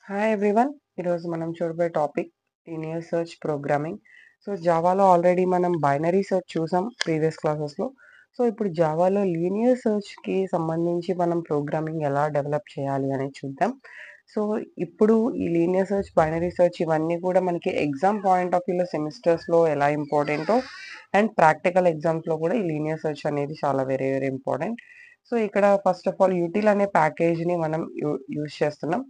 Hi everyone. ఈరోజు మనం చూడబోయే topic linear search programming. So జావాలో ఆల్రెడీ మనం బైనరీ సెర్చ్ చూసాం ప్రీవియస్ క్లాసెస్లో. సో ఇప్పుడు జావాలో లీనియర్ సెర్చ్కి సంబంధించి మనం ప్రోగ్రామింగ్ ఎలా డెవలప్ చేయాలి అనేది చూద్దాం. సో ఇప్పుడు ఈ లీనియర్ సెర్చ్, బైనరీ సెర్చ్ ఇవన్నీ కూడా మనకి ఎగ్జామ్ పాయింట్ ఆఫ్ వ్యూలో సెమిస్టర్స్లో ఎలా ఇంపార్టెంటో అండ్ ప్రాక్టికల్ ఎగ్జామ్స్లో కూడా ఈ లీనియర్ సెర్చ్ అనేది చాలా వెరీ వెరీ ఇంపార్టెంట్. సో ఇక్కడ ఫస్ట్ ఆఫ్ ఆల్ యూటిల్ అనే ప్యాకేజ్ని మనం యూజ్ చేస్తున్నాం.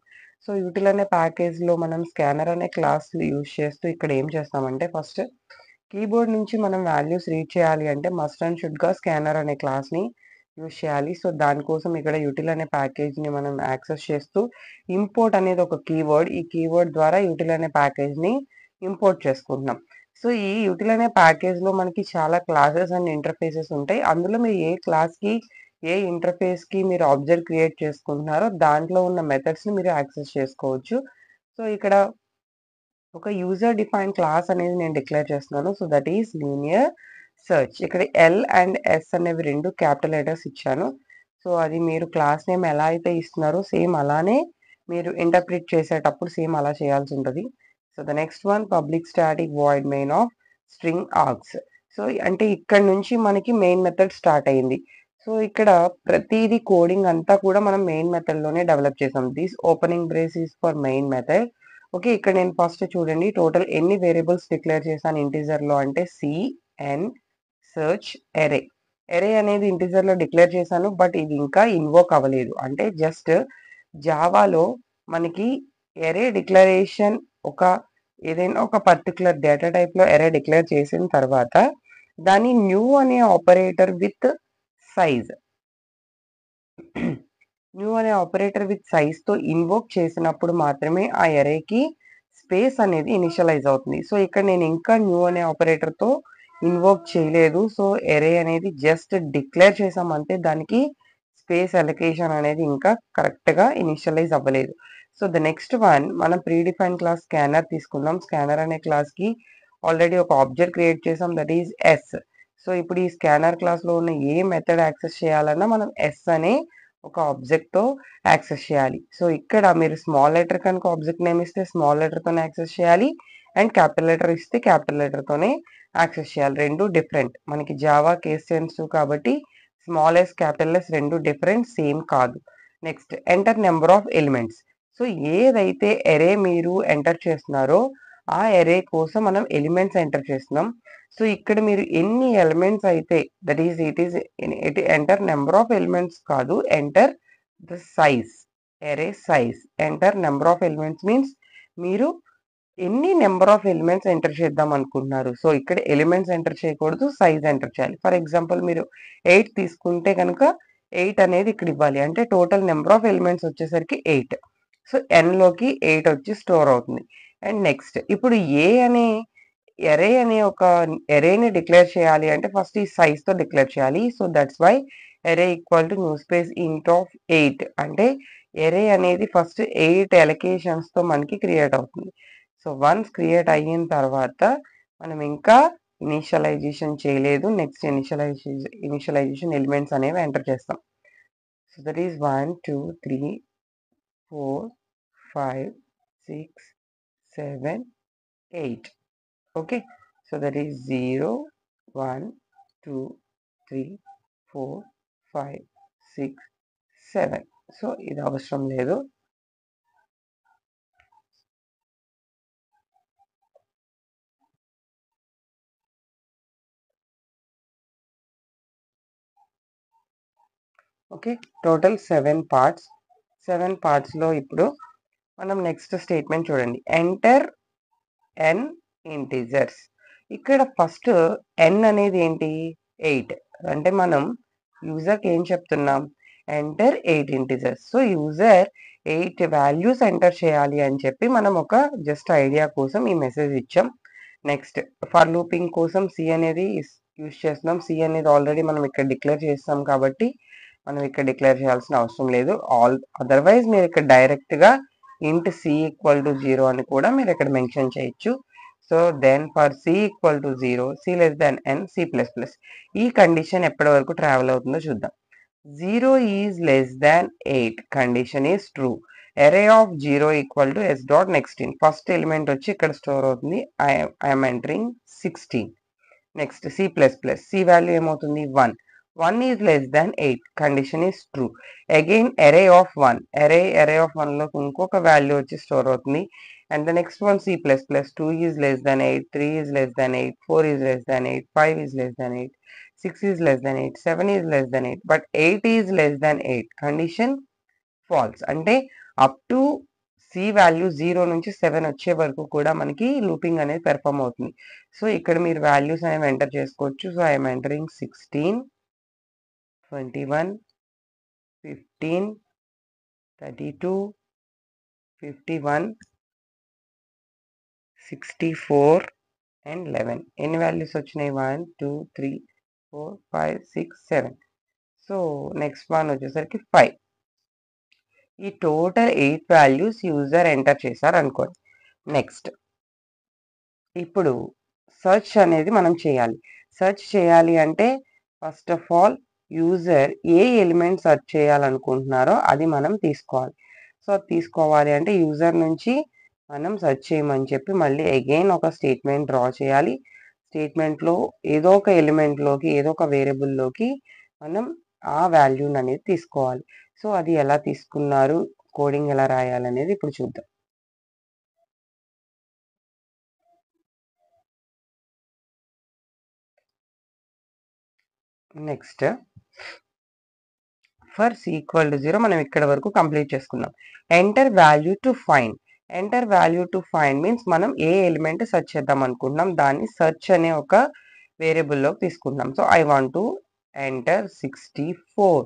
సో యూటిల్ అనే ప్యాకేజ్లో మనం స్కానర్ అనే క్లాస్ యూజ్ చేస్తూ ఇక్కడ ఏం చేస్తామంటే ఫస్ట్ కీబోర్డ్ నుంచి మనం వాల్యూస్ రీడ్ చేయాలి అంటే మస్ట్ అండ్ షుడ్గా స్కానర్ అనే క్లాస్ని యూజ్ చేయాలి. సో దానికోసం ఇక్కడ యూటిల్ అనే ప్యాకేజ్ని మనం యాక్సెస్ చేస్తూ ఇంపోర్ట్ అనేది ఒక కీవర్డ్, ఈ కీవర్డ్ ద్వారా యూటిల్ అనే ప్యాకేజ్ని ఇంపోర్ట్ చేసుకుంటున్నాం. సో ఈ యూటిల్ అనే ప్యాకేజ్లో మనకి చాలా క్లాసెస్ అండ్ ఇంటర్ఫేసెస్ ఉంటాయి. అందులో మీరు ఏ క్లాస్కి ఏ ఇంటర్ఫేస్కి మీరు ఆబ్జెక్ట్ క్రియేట్ చేసుకుంటున్నారో దాంట్లో ఉన్న మెథడ్స్ని మీరు యాక్సెస్ చేసుకోవచ్చు. సో ఇక్కడ ఒక యూజర్ డిఫైన్ క్లాస్ అనేది నేను డిక్లేర్ చేస్తున్నాను. So that is linear search. ఇక్కడ ఎల్ అండ్ ఎస్ అనేవి రెండు క్యాపిటల్ లెటర్స్ ఇచ్చాను. సో అది మీరు క్లాస్ నేమ్ ఎలా అయితే ఇస్తున్నారో సేమ్ అలానే మీరు ఇంటర్ప్రిట్ చేసేటప్పుడు సేమ్ అలా చేయాల్సి ఉంటుంది. So the next one public static void main of string args. So అంటే ఇక్కడ నుంచి మనకి మెయిన్ మెథడ్ స్టార్ట్ అయింది. సో ఇక్కడ ప్రతిదీ కోడింగ్ అంతా కూడా మనం మెయిన్ మెథడ్లోనే డెవలప్ చేసాం. This opening brace is for main method. Okay, ఇక్కడ నేను ఫస్ట్ చూడండి టోటల్ ఎన్ని వేరియబుల్స్ డిక్లేర్ చేశాను ఇంటీజర్లో అంటే సిఎన్ సెర్చ్ ఎరే. ఎరే అనేది ఇంటీజర్లో డిక్లేర్ చేశాను, బట్ ఇది ఇంకా ఇన్వోక్ అవ్వలేదు. అంటే జస్ట్ జావాలో మనకి ఎరే డిక్లరేషన్ ఏదైనా ఒక పర్టికులర్ డేటా టైప్లో ఎరే డిక్లేర్ చేసిన తర్వాత దాని న్యూ అనే ఆపరేటర్ విత్ సైజ్ న్యూ అనే ఆపరేటర్ విత్ సైజ్తో ఇన్వోక్ చేసినప్పుడు మాత్రమే ఆ ఎరేకి స్పేస్ అనేది ఇనిషియలైజ్ అవుతుంది. సో ఇక్కడ నేను ఇంకా న్యూ అనే ఆపరేటర్తో ఇన్వోక్ చేయలేదు. సో ఎరే అనేది జస్ట్ డిక్లేర్ చేసామంటే దానికి స్పేస్ అలొకేషన్ అనేది ఇంకా కరెక్ట్గా ఇనిషియలైజ్ అవ్వలేదు. సో ద నెక్స్ట్ వన్ మనం ప్రీడిఫైన్ క్లాస్ స్కానర్ తీసుకుందాం. స్కానర్ అనే క్లాస్కి ఆల్రెడీ ఒక ఆబ్జెక్ట్ క్రియేట్ చేసాం, దట్ ఈజ్ ఎస్. సో ఇప్పుడు ఈ స్కానర్ క్లాస్లో ఉన్న ఏ మెథడ్ యాక్సెస్ చేయాలన్నా మనం ఎస్ అనే ఒక ఆబ్జెక్ట్తో యాక్సెస్ చేయాలి. సో ఇక్కడ మీరు స్మాల్ లెటర్ కనుక ఆబ్జెక్ట్ నేమ్ ఇస్తే స్మాల్ లెటర్తోనే యాక్సెస్ చేయాలి, అండ్ క్యాపిటల్ లెటర్ ఇస్తే క్యాపిటల్ లెటర్తోనే యాక్సెస్ చేయాలి. రెండు డిఫరెంట్. మనకి జావా కేస్ సెన్సిటివ్ కాబట్టి స్మాల్ ఎస్ క్యాపిటల్ ఎస్ రెండు డిఫరెంట్, సేమ్ కాదు. Next enter number of elements. So ఏదైతే ఎరే మీరు ఎంటర్ చేస్తున్నారో ఆ ఎరే కోసం మనం ఎలిమెంట్స్ ఎంటర్ చేస్తున్నాం. సో ఇక్కడ మీరు ఎన్ని ఎలిమెంట్స్ అయితే that is it enter number of elements కాదు, enter the size, array size. Enter number of elements means మీరు ఎన్ని నెంబర్ ఆఫ్ ఎలిమెంట్స్ ఎంటర్ చేద్దాం అనుకుంటున్నారు. సో ఇక్కడ ఎలిమెంట్స్ ఎంటర్ చేయకూడదు, సైజ్ ఎంటర్ చేయాలి. ఫర్ ఎగ్జాంపుల్ మీరు 8 తీసుకుంటే కనుక 8 అనేది ఇక్కడ ఇవ్వాలి. అంటే టోటల్ నెంబర్ ఆఫ్ ఎలిమెంట్స్ వచ్చేసరికి 8. సో ఎన్లోకి 8 వచ్చి స్టోర్ అవుతుంది. అండ్ నెక్స్ట్ ఇప్పుడు ఎరే అనే ఒక ఎరేని డిక్లేర్ చేయాలి అంటే ఫస్ట్ ఈ సైజ్తో డిక్లేర్ చేయాలి. So that's why array equal to new space int of 8. అంటే ఎరే అనేది ఫస్ట్ 8 ఎలకేషన్స్తో మనకి క్రియేట్ అవుతుంది. సో వన్స్ క్రియేట్ అయిన తర్వాత మనం ఇంకా ఇనిషియలైజేషన్ చేయలేదు. నెక్స్ట్ ఇనిషియలైజేషన్ ఎలిమెంట్స్ అనేవి ఎంటర్ చేస్తాం. So that is 1 2 3 4 5 6 7 8. Okay, so that is 0 1 2 3 4 5 6 7. So ఇది అవసరం లేదు. Okay, total 7 parts. 7 పార్ట్స్లో ఇప్పుడు మనం నెక్స్ట్ స్టేట్మెంట్ చూడండి. ఎంటర్ ఎన్ ఇంటీజర్స్. ఇక్కడ ఫస్ట్ ఎన్ అనేది ఏంటి? 8. అంటే మనం యూజర్కి ఏం చెప్తున్నాం? Enter 8 integers. So user 8 values enter చేయాలి అని చెప్పి మనం ఒక జస్ట్ ఐడియా కోసం ఈ మెసేజ్ ఇచ్చాం. నెక్స్ట్ ఫర్ లూపింగ్ కోసం సి అనేది యూజ్ చేస్తున్నాం. సి అనేది ఆల్రెడీ మనం ఇక్కడ డిక్లేర్ చేస్తాం కాబట్టి మనం ఇక్కడ డిక్లేర్ చేయాల్సిన అవసరం లేదు. అదర్వైజ్ మీరు ఇక్కడ డైరెక్ట్గా ఇంట్ సి ఈక్వల్ టు 0 అని కూడా మీరు ఇక్కడ మెన్షన్ చేయొచ్చు. So then for c equal to 0 c less than n c plus plus. ఈ కండిషన్ ఎప్పటి వరకు ట్రావెల్ అవుతుందో చూద్దాం. 0 is less than 8 condition is true. array of 0 equal to s dot next in. First element వచ్చి ఇక్కడ store అవుతుంది. I'm entering 16. Next c value ఏమవుతుంది 1. 1 is less than 8. Condition is true. Again array of 1. array of 1 లో ఇంకొక value వచ్చి store అవుతుంది. And the next one C++, 2 is less than 8, 3 is less than 8, 4 is less than 8, 5 is less than 8, 6 is less than 8, 7 is less than 8, but 8 is less than 8. Condition false. అంటే up to C value 0 నుంచి 7 వచ్చే వరకు కూడా మనకి looping అనేది perform అవుతుంది. So ఇక్కడ మీరు వాల్యూస్ అనేవి ఎంటర్ చేసుకోవచ్చు. So I'm entering 16, 21, 15, 32, 51, 64 and 11. ఎన్ని వాల్యూస్ వచ్చినాయి 1, 2, 3, 4, 5, 6, 7. సో నెక్స్ట్ వన్ వచ్చేసరికి 5. ఈ టోటల్ 8 వాల్యూస్ యూజర్ ఎంటర్ చేశారు అనుకోండి. నెక్స్ట్ ఇప్పుడు సెర్చ్ అనేది మనం చేయాలి. సెర్చ్ చేయాలి అంటే first of all user A element search చేయాలనుకుంటున్నారో అది మనం తీసుకోవాలి. సో తీసుకోవాలి అంటే యూజర్ నుంచి మనం సెర్చ్ చేయమని చెప్పి మళ్ళీ అగైన్ ఒక స్టేట్మెంట్ డ్రా చేయాలి. స్టేట్మెంట్లో ఏదో ఒక ఎలిమెంట్లోకి ఏదో ఒక వేరియబుల్లోకి మనం ఆ వాల్యూని అనేది తీసుకోవాలి. సో అది ఎలా తీసుకున్నారు, కోడింగ్ ఎలా రాయాలనేది ఇప్పుడు చూద్దాం. Next for c equal to 0 మనం ఇక్కడ వరకు కంప్లీట్ చేసుకున్నాం. Enter value to find. Enter value to find means మనం ఏ ఎలిమెంట్ సెర్చ్ చేద్దాం అనుకుంటున్నాం దాన్ని సెర్చ్ అనే ఒక వేరియబుల్లోకి తీసుకుంటాం. So I want to enter 64.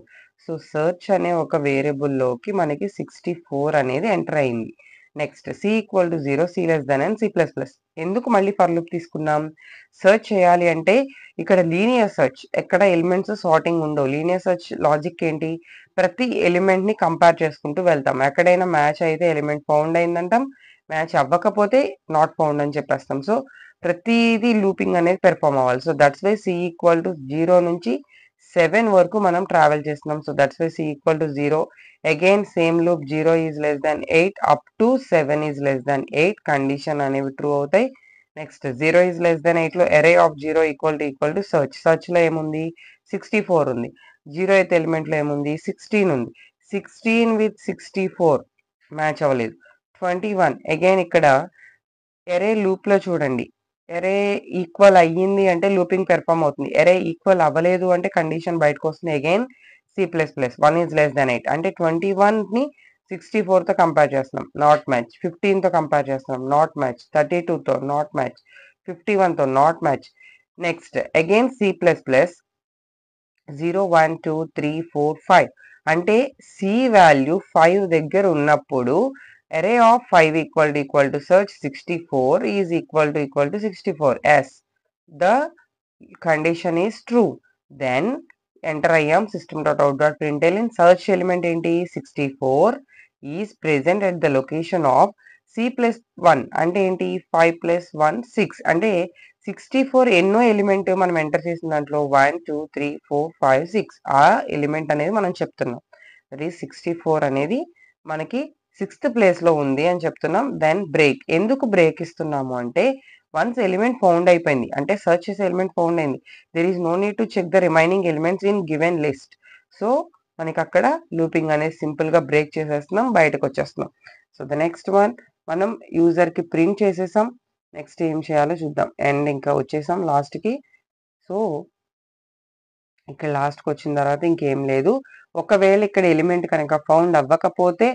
So search అనే ఒక వేరియబుల్లోకి మనకి 64 అనేది ఎంటర్ అయింది. Next c equal to 0, c less than and C++. ఎందుకు మళ్ళీ ఫర్ లూప్ తీసుకున్నాం? సెర్చ్ చేయాలి అంటే ఇక్కడ లీనియర్ సెర్చ్, ఎక్కడ ఎలిమెంట్స్ సార్టింగ్ ఉండవు. లీనియర్ సెర్చ్ లాజిక్ ఏంటి? ప్రతి ఎలిమెంట్ ని కంపేర్ చేసుకుంటూ వెళ్తాం. ఎక్కడైనా మ్యాచ్ అయితే ఎలిమెంట్ ఫౌండ్ అయిందంటాం, మ్యాచ్ అవ్వకపోతే నాట్ ఫౌండ్ అని చెప్పేస్తాం. సో ప్రతిదీ లూపింగ్ అనేది పెర్ఫామ్ అవ్వాలి. So that's why c equal to 0 నుంచి 7 వరకు మనం ట్రావెల్ చేస్తున్నాం. So that's why c equal to 0. Again same loop 0 is less than 8 up to 7 is less than 8. Condition అనేవి ట్రూ అవుతాయి. నెక్స్ట్ 0 ఈజ్ లెస్ దాన్ 8 లో array of 0 equal to search. Search లో ఏముంది 64 ఉంది. 0th ఎలిమెంట్ లో ఏముంది 16 ఉంది. 16 with 64 match అవ్వలేదు. 21 అగైన్ ఇక్కడ array లూప్ లో చూడండి, array ఈక్వల్ అయ్యింది అంటే లూపింగ్ పెర్ఫామ్ అవుతుంది. array ఈక్వల్ అవ్వలేదు అంటే కండిషన్ బయటకు వస్తుంది. Again C++, 1 is less than 8 అంటే 21 ని 64 తో కంపేర్ చేస్తున్నాం, నాట్ మ్యాచ్. 15 తో కంపేర్ చేస్తున్నాం, నాట్ మ్యాచ్. 32 తో నాట్ మ్యాచ్. 51 తో not match. Next again C++, 0, 1, 2, 3, 4, 5 అంటే సి వాల్యూ 5 దగ్గర ఉన్నప్పుడు array of 5 equal to search 64 is equal to 64 as the condition is true. Then enter అయ్యాం system.out.println search element ఏంటి 64 is present at the location of C+1 అంటే ఏంటి 5 + 1 6 అంటే 64 ఎన్నో element మనం ఎంటర్ చేసిన దాంట్లో 1, 2, 3, 4, 5, 6 ఆ ఎలిమెంట్ అనేది మనం చెప్తున్నాం. అది 64 అనేది మనకి 6th ప్లేస్ లో ఉంది అని చెప్తున్నాం. Then break. ఎందుకు బ్రేక్ ఇస్తున్నాము అంటే వన్స్ ఎలిమెంట్ ఫౌండ్ అయిపోయింది అంటే సెర్చ్ చేసే ఎలిమెంట్ ఫౌండ్ అయింది. There is no need to check the remaining elements in given list. So మనకి అక్కడ లూపింగ్ అనేది సింపుల్ గా బ్రేక్ చేసేస్తున్నాం, బయటకు వచ్చేస్తున్నాం. సో ద నెక్స్ట్ వన్ మనం యూజర్ కి ప్రింట్ చేసేసాం. నెక్స్ట్ ఏం చేయాలో చూద్దాం. అండ్ ఇంకా వచ్చేసాం లాస్ట్ కి. సో ఇక్కడ లాస్ట్ కి వచ్చిన తర్వాత ఇంకేం లేదు. ఒకవేళ ఇక్కడ ఎలిమెంట్ కనుక ఫౌండ్ అవ్వకపోతే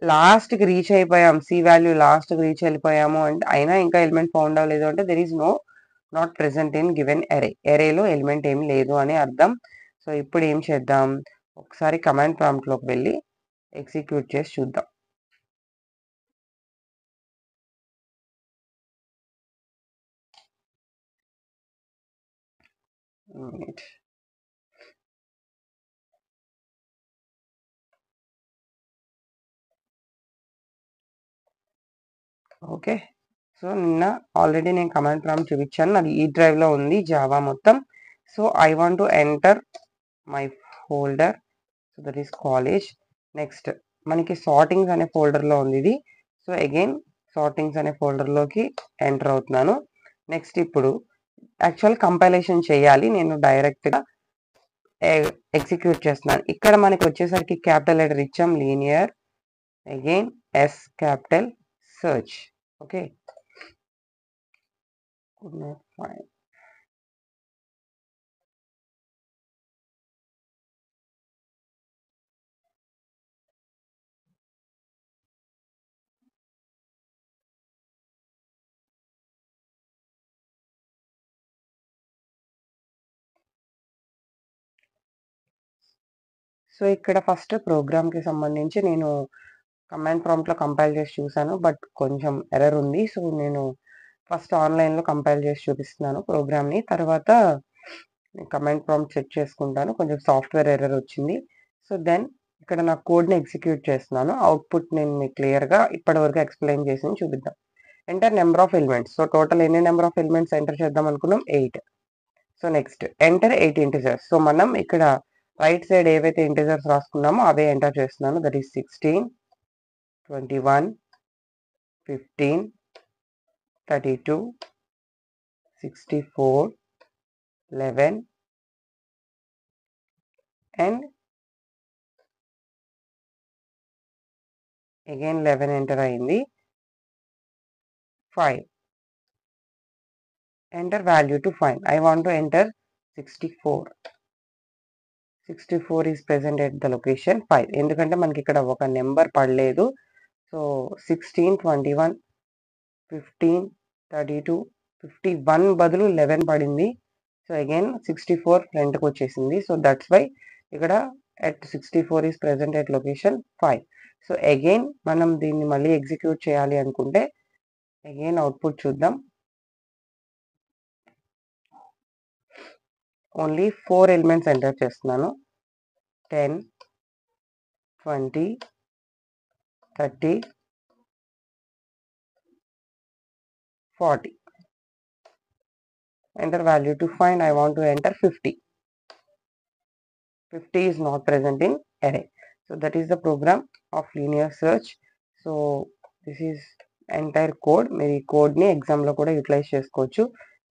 లాస్ట్ కి రీచ్ అయిపోయాం, సి వాల్యూ లాస్ట్ కి రీచ్ వెళ్ళిపోయాము అంటే అయినా ఇంకా ఎలిమెంట్ ఫౌండ్ అవ్వలేదు అంటే there is not present in given array. arrayలో ఎలిమెంట్ ఏమి లేదు అని అర్థం. సో ఇప్పుడు ఏం చేద్దాం, ఒకసారి కమాండ్ ప్రాంప్ట్ లోకి వెళ్ళి ఎగ్జిక్యూట్ చేసి చూద్దాం. ఓకే, సో నిన్న ఆల్రెడీ నేను కమాండ్ ప్రాంప్ట్ చూపించాను, అది ఈ డ్రైవ్ లో ఉంది జావా మొత్తం. So I want to enter my folder, so that is college. Next మనకి సార్టింగ్స్ అనే ఫోల్డర్లో ఉంది ఇది. సో అగైన్ సార్టింగ్స్ అనే ఫోల్డర్లోకి ఎంటర్ అవుతున్నాను. నెక్స్ట్ ఇప్పుడు యాక్చువల్ కంపైలేషన్ చేయాలి, నేను డైరెక్ట్గా ఎగ్జిక్యూట్ చేస్తున్నాను. ఇక్కడ మనకి వచ్చేసరికి క్యాపిటల్ లెటర్ ఇచ్చాం, linear, again yes capital, search. Okay, fine. So ఇక్కడ ఫస్ట్ ప్రోగ్రామ్కి సంబంధించి నేను కమాండ్ ప్రాంప్ట్లో కంపైల్ చేసి చూసాను, బట్ కొంచెం ఎర్రర్ ఉంది. సో నేను ఫస్ట్ ఆన్లైన్లో కంపైల్ చేసి చూపిస్తున్నాను ప్రోగ్రామ్ని, తర్వాత కమాండ్ ప్రాంప్ట్ చెక్ చేసుకుంటాను. కొంచెం సాఫ్ట్వేర్ ఎర్రర్ వచ్చింది. సో దెన్ ఇక్కడ నా కోడ్ని ఎగ్జిక్యూట్ చేస్తున్నాను. అవుట్పుట్ నేను మీకు క్లియర్గా ఇప్పటివరకు ఎక్స్ప్లెయిన్ చేసి చూపిద్దాం. Enter number of elements. So total ఎన్ని నెంబర్ ఆఫ్ ఎలిమెంట్స్ ఎంటర్ చేద్దాం అనుకున్నాం? 8. So next enter 8 integers. So మనం ఇక్కడ రైట్ సైడ్ ఏవైతే ఇంటిజర్స్ రాసుకున్నామో అవే ఎంటర్ చేస్తున్నాను. That is 16, 21, 15, 32, 64, 11 and again 11 enter అయింది. 5. Enter value to find. I want to enter 64. 64 is present at the location 5. ఎందుకంటే మనకి ఇక్కడ ఒక నెంబర్ పడలేదు. సో 16, 21, 15, 32, 51 బదులు 11 పడింది. సో అగైన్ 64 ఫ్రంట్కి వచ్చేసింది. సో దట్స్ వై ఇక్కడ at 64 is present at location 5. So again మనం దీన్ని మళ్ళీ ఎగ్జిక్యూట్ చేయాలి అనుకుంటే అగైన్ అవుట్పుట్ చూద్దాం. ఓన్లీ 4 ఎలిమెంట్స్ ఎంటర్ చేస్తున్నాను. 10, 20, 30, 40. Enter value to find. I want to enter 50. 50 is not present in array. So that is the program of linear search. So this is entire code. మీరు ఈ కోడ్ని ఎగ్జామ్లో కూడా utilise చేసుకోవచ్చు.